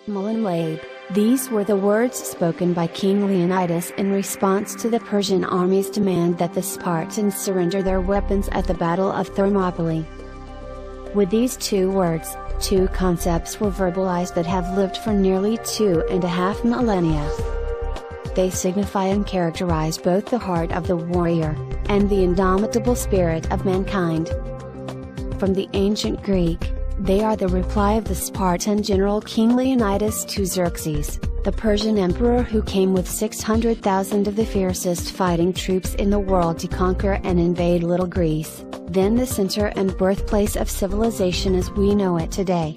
ΜΟΛΩΝ Labe. These were the words spoken by King Leonidas in response to the Persian army's demand that the Spartans surrender their weapons at the Battle of Thermopylae. With these two words, two concepts were verbalized that have lived for nearly 2.5 millennia. They signify and characterize both the heart of the warrior, and the indomitable spirit of mankind. From the ancient Greek, they are the reply of the Spartan general King Leonidas to Xerxes, the Persian emperor who came with 600,000 of the fiercest fighting troops in the world to conquer and invade Little Greece, then the center and birthplace of civilization as we know it today.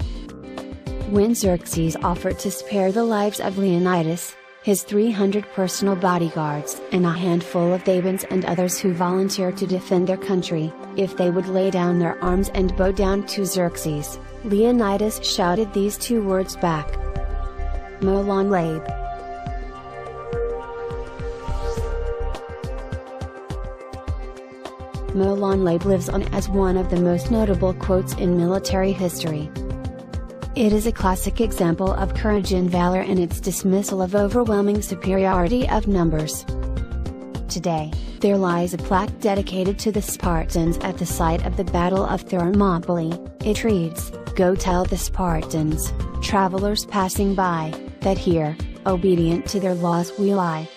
When Xerxes offered to spare the lives of Leonidas, his 300 personal bodyguards and a handful of Thebans and others who volunteered to defend their country, if they would lay down their arms and bow down to Xerxes, Leonidas shouted these two words back. ΜΟΛΩΝ Labe. ΜΟΛΩΝ Labe lives on as one of the most notable quotes in military history. It is a classic example of courage and valor in its dismissal of overwhelming superiority of numbers. Today, there lies a plaque dedicated to the Spartans at the site of the Battle of Thermopylae. It reads, "Go tell the Spartans, travelers passing by, that here, obedient to their laws we lie."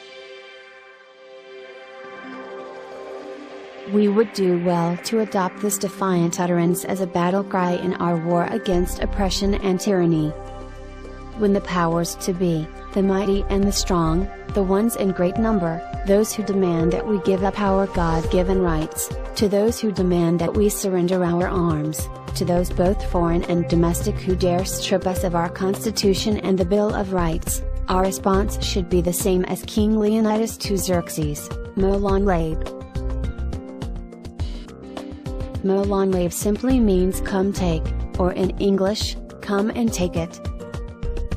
We would do well to adopt this defiant utterance as a battle cry in our war against oppression and tyranny. When the powers to be, the mighty and the strong, the ones in great number, those who demand that we give up our God-given rights, to those who demand that we surrender our arms, to those both foreign and domestic who dare strip us of our Constitution and the Bill of Rights, our response should be the same as King Leonidas to Xerxes, ΜΟΛΩΝ Labe. ΜΟΛΩΝ Labe simply means come take, or in English, come and take it.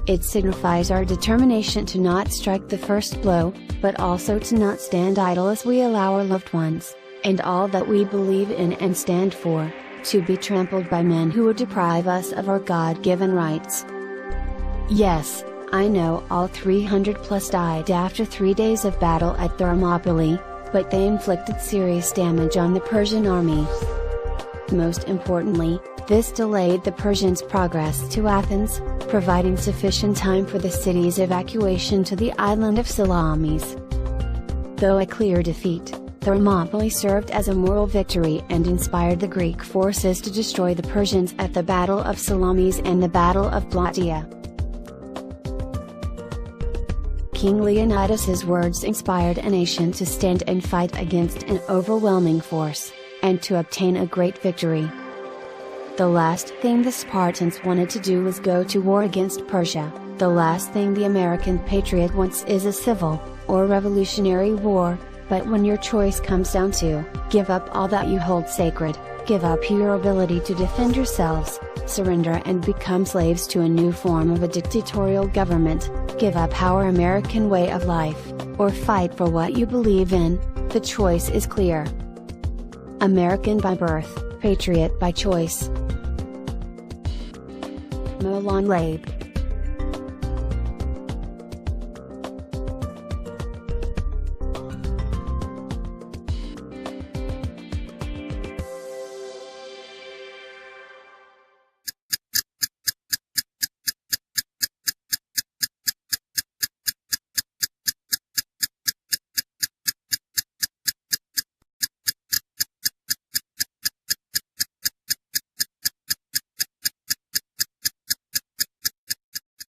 It signifies our determination to not strike the first blow, but also to not stand idle as we allow our loved ones, and all that we believe in and stand for, to be trampled by men who would deprive us of our God-given rights. Yes, I know all 300 plus died after 3 days of battle at Thermopylae, but they inflicted serious damage on the Persian army. Most importantly, this delayed the Persians' progress to Athens, providing sufficient time for the city's evacuation to the island of Salamis. Though a clear defeat, Thermopylae served as a moral victory and inspired the Greek forces to destroy the Persians at the Battle of Salamis and the Battle of Plataea. King Leonidas's words inspired a nation to stand and fight against an overwhelming force, and to obtain a great victory. The last thing the Spartans wanted to do was go to war against Persia. The last thing the American patriot wants is a civil, or revolutionary war, but when your choice comes down to, give up all that you hold sacred, give up your ability to defend yourselves, surrender and become slaves to a new form of a dictatorial government, give up our American way of life, or fight for what you believe in, the choice is clear. American by birth, patriot by choice. ΜΟΛΩΝ Labe.